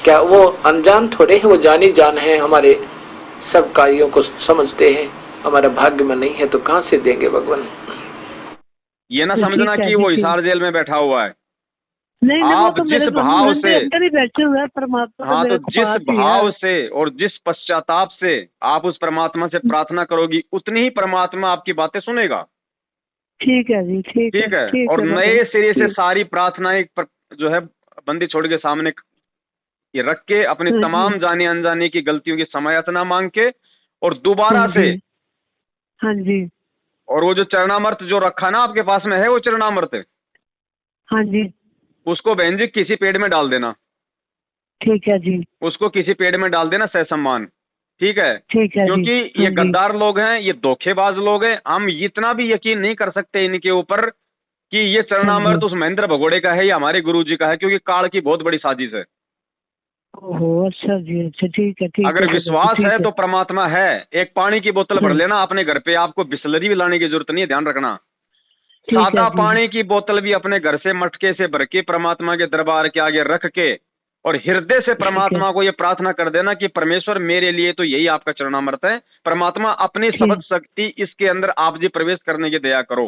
क्या वो अनजान थोड़े हैं, वो जानी जान है, हमारे सब कार्यों को समझते हैं। हमारे भाग्य में नहीं है तो कहां से देंगे भगवान? ये ना समझना कि वो हिसार जेल में बैठा हुआ है। नहीं, आप तो जिस भाव से अंदर ही बैठे हुए हैं परमात्मा। हाँ, तो जिस भाव से और जिस पश्चाताप से आप उस परमात्मा से प्रार्थना करोगी, उतनी ही परमात्मा आपकी बातें सुनेगा। ठीक है जी। ठीक है। और नए सिरे से सारी प्रार्थनाएं जो है बंदी छोड़ के सामने ये रख के, अपनी तमाम जाने अनजाने की गलतियों की क्षमायाचना मांग के, और दोबारा से, हाँ जी, और वो जो चरणामृत जो रखा ना आपके पास में है, वो चरणामृत, हाँ जी, उसको बहन जी किसी पेड़ में डाल देना। ठीक है जी। उसको किसी पेड़ में डाल देना सहसम्मान। ठीक है। ठीक है। क्योंकि ये गद्दार लोग हैं, ये धोखेबाज लोग हैं। हम इतना भी यकीन नहीं कर सकते इनके ऊपर कि ये चरणामृत उस महेंद्र भगोड़े का है या हमारे गुरुजी का है, क्योंकि काल की बहुत बड़ी साजिश है। ओहो, अच्छा जी, अच्छा, ठीक है। ठीक अगर विश्वास है तो परमात्मा है। एक पानी की बोतल भर लेना अपने घर पे, आपको बिस्लरी भी लाने की जरूरत नहीं है, ध्यान रखना। सादा पानी की बोतल भी अपने घर से मटके से भर के परमात्मा के दरबार के आगे रख के, और हृदय से परमात्मा को ये प्रार्थना कर देना कि परमेश्वर मेरे लिए तो यही आपका चरणामृत है। परमात्मा अपनी सबद शक्ति इसके अंदर आप जी प्रवेश करने की दया करो।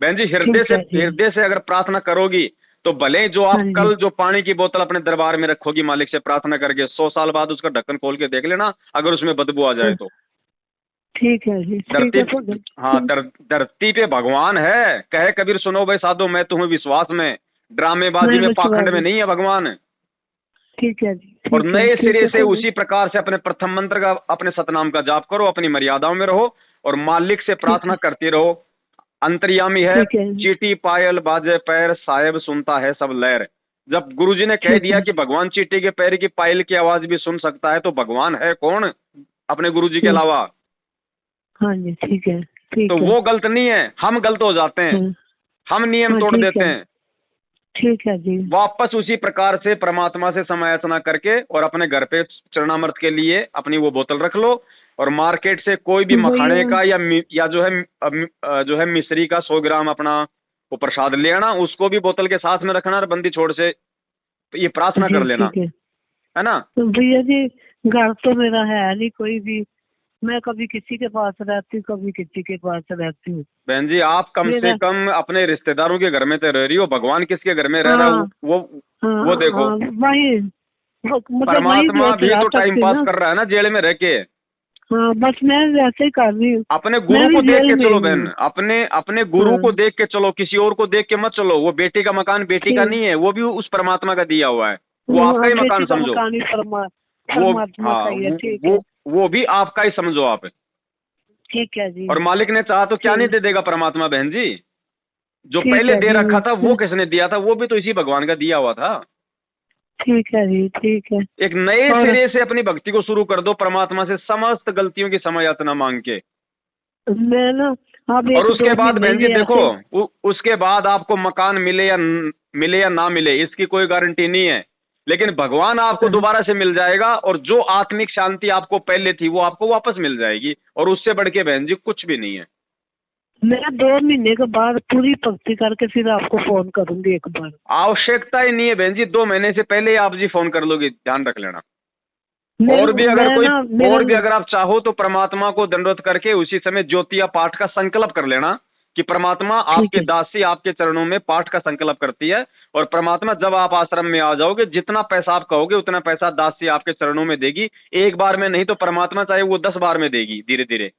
बहन जी, हृदय से अगर प्रार्थना करोगी तो भले जो आप कल जो पानी की बोतल अपने दरबार में रखोगी मालिक से प्रार्थना करके, 100 साल बाद उसका ढक्कन खोल के देख लेना, अगर उसमें बदबू आ जाए तो। ठीक है जी। धरती पे भगवान है। कहे कबीर सुनो भाई साधो, मैं तुम्हें विश्वास में, ड्रामेबाजी में, पाखंड में नहीं है भगवान। ठीक है जी। और नए सिरे से उसी प्रकार से अपने प्रथम मंत्र का, अपने सतनाम का जाप करो, अपनी मर्यादाओं में रहो और मालिक से प्रार्थना करती रहो। अंतर्यामी है, चीटी पायल बाजे पैर, साहेब सुनता है सब लहर। जब गुरुजी ने कह दिया कि भगवान चीटी के पैर की पायल की आवाज भी सुन सकता है, तो भगवान है कौन अपने गुरुजी के अलावा? हाँ जी, ठीक है। तो वो गलत नहीं है, हम गलत हो जाते हैं, हम नियम तोड़ देते हैं। ठीक है जी। वापस उसी प्रकार से परमात्मा से समायाचना करके और अपने घर पे चरणामृत के लिए अपनी वो बोतल रख लो, और मार्केट से कोई भी मखाने का या जो है मिश्री का 100 ग्राम अपना वो प्रसाद ले आना, उसको भी बोतल के साथ में रखना और बंदी छोड़ से ये प्रार्थना कर लेना, है ना? तो भैया जी, घर तो मेरा है नहीं कोई भी, मैं कभी किसी के पास रहती हूँ, कभी किसी के पास रहती हूँ। बहन जी, आप कम से कम अपने रिश्तेदारों के घर में तो रह रही हो, भगवान किसके घर में रह रहा है वो देखो। वही परमात्मा भी तो टाइम पास कर रहा है ना जेल में रह के। हाँ, बस मैं वैसे ही कर रही हूँ। अपने गुरु को देख के चलो बहन, अपने गुरु को देख के चलो, किसी और को देख के मत चलो। वो बेटी का मकान बेटी का नहीं है, वो भी उस परमात्मा का दिया हुआ है, वो आपका ही मकान समझो। वो भी आपका ही समझो आप। ठीक है जी। और मालिक ने चाहा तो क्या नहीं दे देगा परमात्मा बहन जी? जो पहले दे रखा था वो किसने दिया था? वो भी तो इसी भगवान का दिया हुआ था। ठीक है जी, ठीक है। एक नए सिरे से अपनी भक्ति को शुरू कर दो, परमात्मा से समस्त गलतियों की क्षमायाचना मांग के। मैं ना और उसके बाद बहन जी देखो, उसके बाद आपको मकान मिले या ना मिले, इसकी कोई गारंटी नहीं है, लेकिन भगवान आपको दोबारा से मिल जाएगा, और जो आत्मिक शांति आपको पहले थी वो आपको वापस मिल जाएगी। और उससे बढ़ के बहन जी कुछ भी नहीं है। मैं 2 महीने के बाद पूरी भक्ति करके फिर आपको फोन करूंगी एक बार। आवश्यकता ही नहीं है बहन जी, 2 महीने से पहले ही आप जी फोन कर लोगे, ध्यान रख लेना। और भी अगर आप चाहो तो परमात्मा को दंडवत करके उसी समय ज्योतिया पाठ का संकल्प कर लेना कि परमात्मा आपके दासी आपके चरणों में पाठ का संकल्प करती है, और परमात्मा जब आप आश्रम में आ जाओगे जितना पैसा आप कहोगे उतना पैसा दासी आपके चरणों में देगी, एक बार में नहीं तो परमात्मा चाहे वो 10 बार में देगी। धीरे धीरे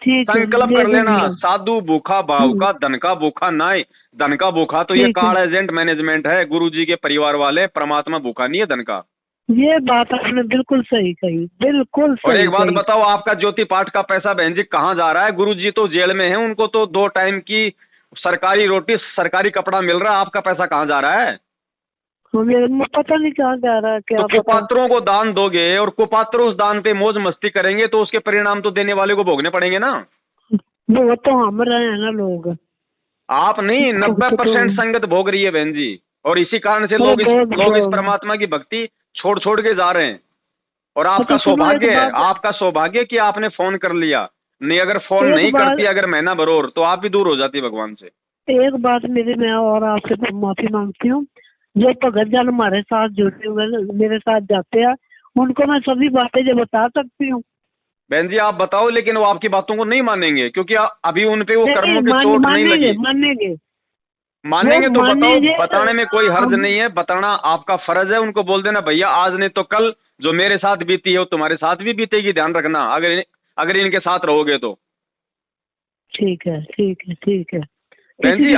संकल्प कर लेना, साधु भूखा भाव का, धन का भूखा नाय। धन का भूखा तो ये कार्ड एजेंट मैनेजमेंट है, गुरुजी के परिवार वाले। परमात्मा भूखा नहीं है धन का। ये बात आपने बिल्कुल सही कही, बिल्कुल सही। और एक बात बताओ, आपका ज्योति पाठ का पैसा बहन जी कहाँ जा रहा है? गुरुजी तो जेल में है, उनको तो 2 टाइम की सरकारी रोटी सरकारी कपड़ा मिल रहा है, आपका पैसा कहाँ जा रहा है? पता नहीं कहाँ जा रहा है। क्या तो कुपात्रों को दान दोगे और कुपात्र उस दान पे मौज मस्ती करेंगे तो उसके परिणाम तो देने वाले को भोगने पड़ेंगे ना। वो तो हम रहे हैं ना लोग, आप नहीं। 90% संगत भोग रही है बहन जी, और इसी कारण से लोग इस परमात्मा की भक्ति छोड़ छोड़ के जा रहे हैं। और आपका सौभाग्य है, आपका सौभाग्य कि आपने फोन कर लिया, नहीं अगर फोन नहीं करती, अगर महीना भरोर, तो आप भी दूर हो जाती भगवान से। एक बात मैं और आपसे माफी मांगती हूँ, जो भगत जन हमारे साथ जुड़े हुए मेरे साथ जाते हैं, उनको मैं सभी बातें जो बता सकती हूँ। बहन जी आप बताओ, लेकिन वो आपकी बातों को नहीं मानेंगे क्योंकि अभी उन पे वो कर्मों की चोट नहीं लगी। मानेंगे तो बताओ, बताने में कोई हर्ज नहीं है, बताना आपका फर्ज है। उनको बोल देना भैया आज नहीं तो कल जो मेरे साथ बीती है वो तुम्हारे साथ भी बीतेगी, ध्यान रखना अगर इनके साथ रहोगे तो। ठीक है ठीक है ठीक है। बहन जी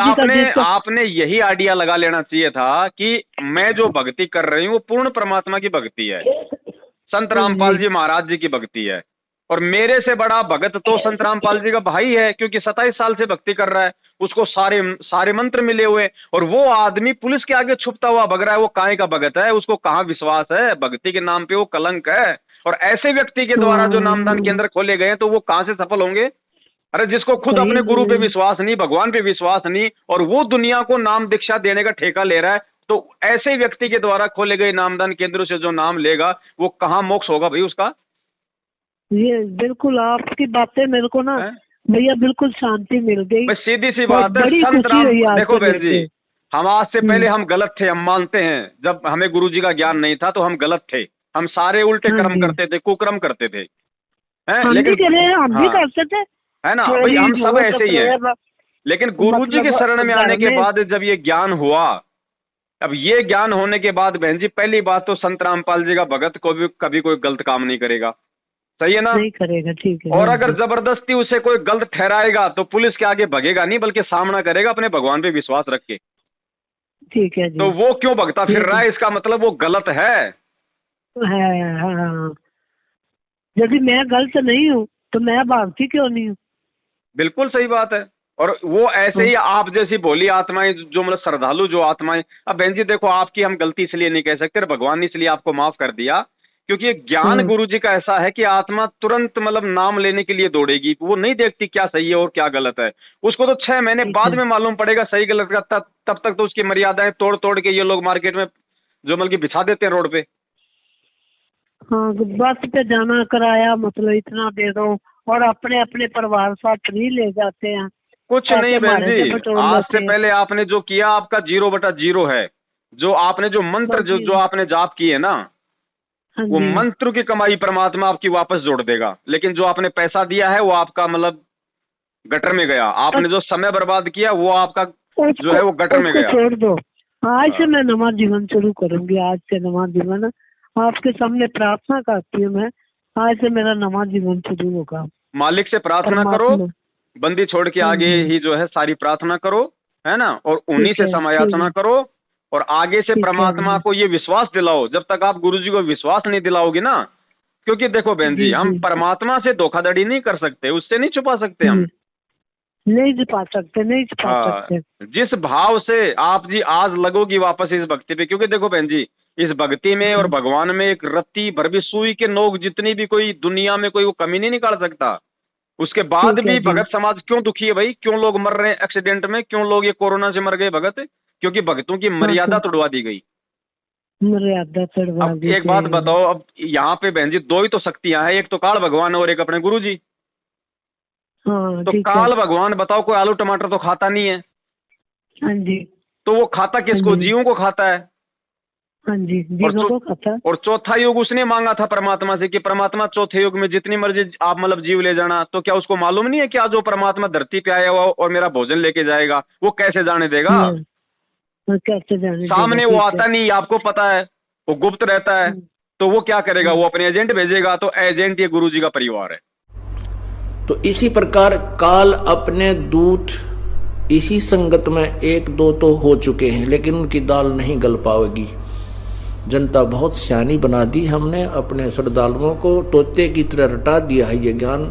आपने यही आइडिया लगा लेना चाहिए था कि मैं जो भक्ति कर रही हूँ वो पूर्ण परमात्मा की भक्ति है, संत रामपाल जी महाराज जी की भक्ति है। और मेरे से बड़ा भगत तो संत रामपाल जी का भाई है, क्योंकि 27 साल से भक्ति कर रहा है, उसको सारे मंत्र मिले हुए। और वो आदमी पुलिस के आगे छुपता हुआ भग रहा है, वो काहे का भगत है? उसको कहाँ विश्वास है? भक्ति के नाम पे वो कलंक है। और ऐसे व्यक्ति के द्वारा जो नामदान केंद्र खोले गए तो वो कहाँ से सफल होंगे? अरे जिसको खुद अपने गुरु पे विश्वास नहीं, भगवान पे विश्वास नहीं, और वो दुनिया को नाम दीक्षा देने का ठेका ले रहा है, तो ऐसे व्यक्ति के द्वारा खोले गए नामदान केंद्रों से जो नाम लेगा वो कहाँ मोक्ष होगा भाई उसका? ये बिल्कुल आपकी बातें मेरे को ना भैया बिल्कुल शांति मिल गई। सीधी सी बात है, संत राम देखो बहन जी, हम आज से पहले हम गलत थे, हम मानते हैं। जब हमें गुरुजी का ज्ञान नहीं था तो हम गलत थे, हम सारे उल्टे कर्म करते थे, कुकर्म करते थे, लेकिन हम भी करते थे, है ना भाई, हम सब ऐसे ही है। लेकिन गुरुजी के शरण में आने के बाद जब ये ज्ञान हुआ, अब ये ज्ञान होने के बाद बहन जी पहली बात तो संत रामपाल जी का भगत को भी कभी कोई गलत काम नहीं करेगा, सही है ना? नहीं करेगा, ठीक है। और अगर जबरदस्ती उसे कोई गलत ठहराएगा तो पुलिस के आगे भगेगा नहीं, बल्कि सामना करेगा अपने भगवान पे विश्वास रख के। ठीक है जी। तो वो क्यों भगता फिर रहा है, इसका मतलब वो गलत है। हाँ। यदि मैं गलत नहीं हूँ तो मैं भागती क्यों नहीं हूँ? बिल्कुल सही बात है। और वो ऐसे ही आप जैसी भोली आत्माएं जो मतलब श्रद्धालु जो आत्माएं, अब बहन जी देखो आपकी हम गलती इसलिए नहीं कह सकते, भगवान ने इसलिए आपको माफ कर दिया क्योंकि ज्ञान गुरु जी का ऐसा है कि आत्मा तुरंत मतलब नाम लेने के लिए दौड़ेगी, वो नहीं देखती क्या सही है और क्या गलत है। उसको तो 6 महीने बाद में मालूम पड़ेगा सही गलत का, तब तक तो उसकी मर्यादाएं तोड़ तोड़ के ये लोग मार्केट में जो मतलब बिछा देते हैं रोड पे। हाँ, बस पे जाना किराया मतलब इतना दे दो और अपने अपने परिवार साथ फ्री ले जाते हैं। कुछ नहीं बहन जी, आज से पहले आपने जो किया आपका 0/0 है। जो आपने जो मंत्र जो आपने जाप किए ना, वो मंत्र की कमाई परमात्मा आपकी वापस जोड़ देगा, लेकिन जो आपने पैसा दिया है वो आपका मतलब गटर में गया। आपने जो समय बर्बाद किया वो आपका जो है वो गटर में गया। छोड़ दो, आज से मैं नवा जीवन शुरू करूंगी। आज से नवा जीवन आपके सामने प्रार्थना करती हूँ मैं, आज से मेरा नवा जीवन शुरू होगा। मालिक से प्रार्थना करो, बंदी छोड़ के आगे ही जो है सारी प्रार्थना करो, है ना, और उन्हीं से समायाचना करो। और आगे से परमात्मा को ये विश्वास दिलाओ। जब तक आप गुरुजी को विश्वास नहीं दिलाओगे ना, क्योंकि देखो बहन जी हम परमात्मा से धोखाधड़ी नहीं कर सकते, उससे नहीं छुपा सकते, हम नहीं छुपा सकते। जिस भाव से आप जी आज लगोगी वापस इस भक्ति पे, क्योंकि देखो बहन जी इस भक्ति में और भगवान में एक रत्ती भर भी सुई के नोक जितनी भी कोई दुनिया में कोई वो कमी नहीं निकाल सकता। उसके बाद भी भगत समाज क्यों दुखी है भाई? क्यों लोग मर रहे हैं एक्सीडेंट में? क्यों लोग ये कोरोना से मर गए भगत? क्योंकि भक्तों की मर्यादा तोड़वा दी गई। मर्यादा तोड़वा दी। एक बात बताओ, अब यहाँ पे बहन जी 2 ही तो शक्तियां हैं, एक तो काल भगवान और एक अपने गुरु जी। तो काल भगवान बताओ कोई आलू टमाटर तो खाता नहीं है। हाँ जी। तो वो खाता किसको? जीवों को खाता है। हाँ जी, जीवों को खाता है। और चौथा युग उसने मांगा था परमात्मा से कि परमात्मा चौथे युग में जितनी मर्जी आप मतलब जीव ले जाना। तो क्या उसको मालूम नहीं है कि आज जो परमात्मा धरती पे आया हुआ और मेरा भोजन लेके जाएगा, वो कैसे जाने देगा? कैसे जाने सामने वो आता नहीं, आपको पता है, वो गुप्त रहता है। तो वो क्या करेगा? वो अपने एजेंट भेजेगा। तो एजेंट ये गुरु जी का परिवार है। तो इसी प्रकार काल अपने दूत इसी संगत में एक दो तो हो चुके हैं, लेकिन उनकी दाल नहीं गल पाएगी। जनता बहुत सियानी बना दी हमने, अपने श्रद्धालुओं को तोते की तरह रटा दिया है ये ज्ञान।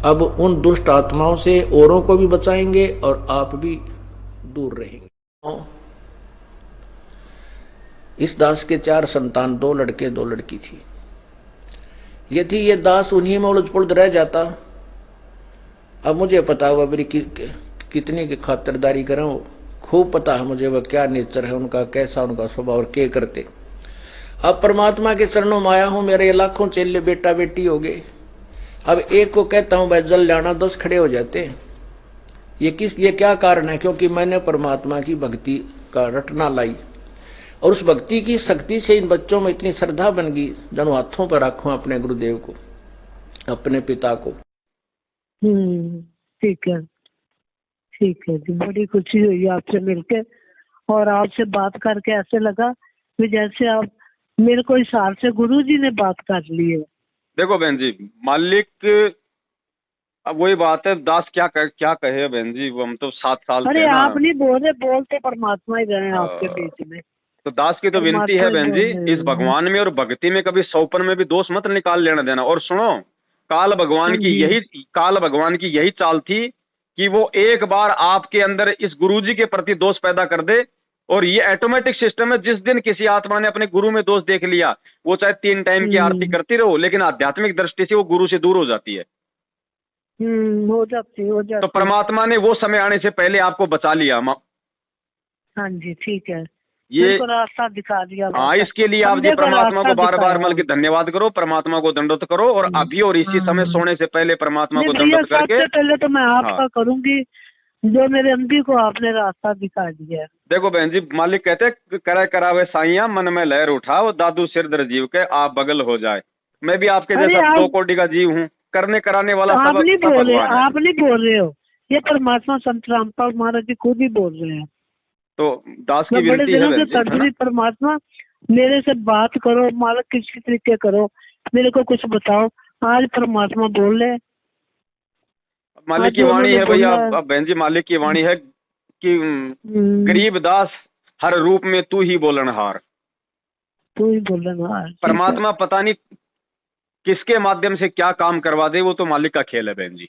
अब उन दुष्ट आत्माओं से औरों को भी बचाएंगे और आप भी दूर रहेंगे। इस दास के 4 संतान, 2 लड़के 2 लड़की थी। यदि ये दास उन्हीं में उलझ पुलझ रह जाता, अब मुझे पता हुआ मेरी कितनी की खातिरदारी करें, वो खूब पता है मुझे वह क्या नेचर है उनका, कैसा उनका स्वभाव और क्या करते। अब परमात्मा के चरणों में आया हूं, मेरे लाखों चेले बेटा बेटी हो गए। अब एक को कहता हूं भाई जल जाना, 10 खड़े हो जाते हैं। ये क्या कारण है? क्योंकि मैंने परमात्मा की भक्ति का रटना लाई और उस भक्ति की शक्ति से इन बच्चों में इतनी श्रद्धा बन गई, जनो हाथों पर रखूं अपने गुरुदेव को, अपने पिता को। ठीक है, ठीक है जी। बड़ी खुशी हुई आपसे मिलके और आपसे बात करके ऐसे लगा कि जैसे आप मेरे को हिसाब से गुरु जी ने बात कर ली है। देखो बहन जी, मालिक अब वही बात है, दास क्या कहे बहन जी, वो हम तो 7 साल अरे आप नहीं बोल रहे, बोलते परमात्मा ही रहे आपके बीच में। तो दास की तो विनती है बहन जी, इस भगवान में और भक्ति में कभी सौपन में भी दोष मत निकाल लेना देना। और सुनो, काल भगवान की यही चाल थी कि वो एक बार आपके अंदर इस गुरुजी के प्रति दोष पैदा कर दे। और ये ऑटोमेटिक सिस्टम है, जिस दिन किसी आत्मा ने अपने गुरु में दोष देख लिया, वो चाहे 3 टाइम की आरती करती रहो, लेकिन आध्यात्मिक दृष्टि से वो गुरु से दूर हो जाती है। हो जाती। तो परमात्मा ने वो समय आने से पहले आपको बचा लिया। हाँ जी, ठीक है, ये रास्ता दिखा दिया। हाँ, इसके लिए आप जी परमात्मा को बार बार मिल के धन्यवाद करो, परमात्मा को दंडवत करो। और अभी और इसी समय सोने से पहले परमात्मा को दंडवत करके, सबसे पहले तो मैं आपका करूंगी जो मेरे अंधी को आपने रास्ता दिखा दिया। देखो बहन जी, मालिक कहते करे करावे साइया, मन में लहर उठाओ, दादू सिर दर जीव के आप बगल हो जाए। मैं भी आपके जैसा 2 कोटि का जीव हूँ, करने कराने वाला आप नहीं बोल रहे हो, ये परमात्मा संत रामपाल महाराज जी खुद ही बोल रहे हैं। तो दास की विनती है परमात्मा मेरे से बात करो, मालिक किसी तरीके करो, मेरे को कुछ बताओ। आज परमात्मा बोल रहे, मालिक की वाणी है भैया। अब बहन जी, मालिक की वाणी है कि गरीब दास हर रूप में तू ही बोलनहार। परमात्मा पता नहीं किसके माध्यम से क्या काम करवा दे, वो तो मालिक का खेल है बहन जी,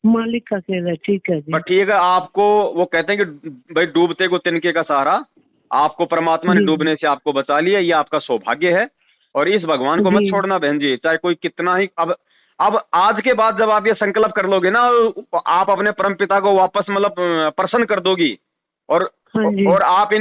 मालिक का खेल है। ठीक है जी, पर ठीक है। आपको वो कहते हैं कि भाई डूबते को तिनके का सहारा, आपको परमात्मा ने डूबने से आपको बचा लिया, ये आपका सौभाग्य है। और इस भगवान को मत छोड़ना बहन जी, चाहे कोई कितना ही। अब आज के बाद जब आप ये संकल्प कर लोगे ना, आप अपने परम पिता को वापस मतलब प्रसन्न कर दोगी। और आप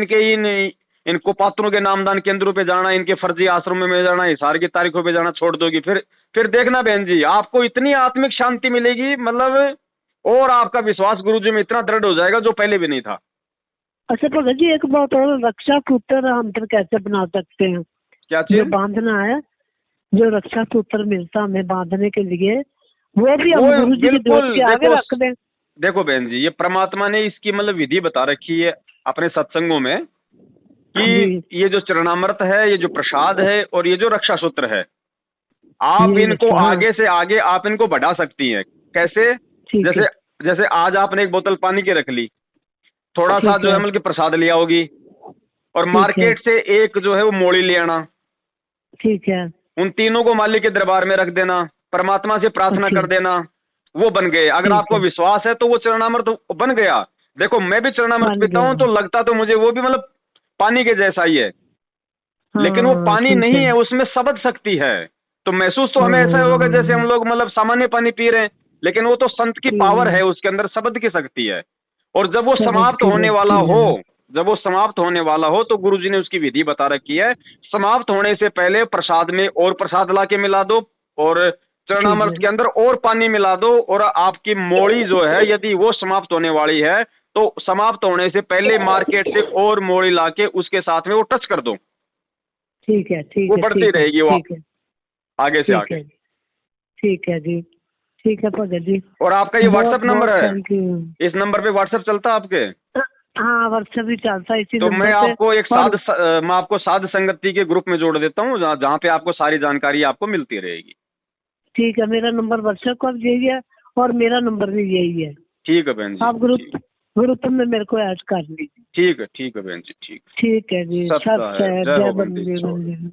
इन कुपात्रों के नामदान केंद्रों पे जाना, इनके फर्जी आश्रमों में जाना, हिसार की तारीखों पे जाना छोड़ दोगी। फिर देखना बहन जी, आपको इतनी आत्मिक शांति मिलेगी, मतलब और आपका विश्वास गुरु जी में इतना दृढ़ हो जाएगा जो पहले भी नहीं था। अच्छा भगत जी, एक बात और, रक्षा सूत्र हम फिर कैसे बना सकते हैं? क्या चीज? जो बांधना है, जो रक्षा सूत्र मिलता हमें बांधने के लिए, वो भी हम गुरु जी के आगे रख दें। देखो बहन जी, ये परमात्मा ने इसकी मतलब विधि बता रखी है अपने सत्संगों में कि ये जो चरणामृत है, ये जो प्रसाद है और ये जो रक्षा सूत्र है, आप इनको आगे से आगे आप इनको बढ़ा सकती हैं। कैसे? जैसे आज आपने एक बोतल पानी की रख ली, थोड़ा सा जो है मतलब प्रसाद लिया होगी, और मार्केट से एक जो है वो मोड़ी ले आना। ठीक है, उन तीनों को मालिक के दरबार में रख देना, परमात्मा से प्रार्थना कर देना, वो बन गए। अगर आपको विश्वास है तो वो चरणामृत बन गया। देखो मैं भी चरणामृत पीता हूँ, तो लगता तो मुझे वो भी मतलब पानी के जैसा ही है, लेकिन वो पानी नहीं है, उसमें शब्द शक्ति है। तो महसूस तो हमें ऐसा होगा जैसे हम लोग मतलब सामान्य पानी पी रहे हैं, लेकिन वो तो संत की पावर है, उसके अंदर शब्द की शक्ति है। और जब वो समाप्त होने वाला हो, तो गुरुजी ने उसकी विधि बता रखी है। समाप्त होने से पहले प्रसाद में और प्रसाद लाके मिला दो, और चरणामृत के अंदर और पानी मिला दो, और आपकी मोड़ी जो है यदि वो समाप्त होने वाली है, तो समाप्त होने से पहले मार्केट से और मोड़ी लाके उसके साथ में वो टच कर दो। ठीक है, ठीक वो है, बढ़ती ठीक है, रहेगी, वो ठीक है, आगे से ठीक आगे। है, ठीक है जी, ठीक है भगत जी। और आपका ये बहुत- व्हाट्सएप नंबर बहुत है, थैंक यू। इस नंबर पे व्हाट्सएप चलता है आपके? हाँ, व्हाट्सएप भी चलता है इसी तो नंबर मैं पे। आपको एक और मैं आपको साध संगति के ग्रुप में जोड़ देता हूँ, जहाँ पे आपको सारी जानकारी आपको मिलती रहेगी। ठीक है, मेरा नंबर व्हाट्सएप का भी यही है और मेरा नंबर भी यही है। ठीक है बहन जी। आप ग्रुप में मेरे को ऐड कर लीजिए। ठीक है बहन जी, ठीक। ठीक है जी, सत्य सत्य है, है, जय जय हो बंदी बंदी छोड़। बंदी।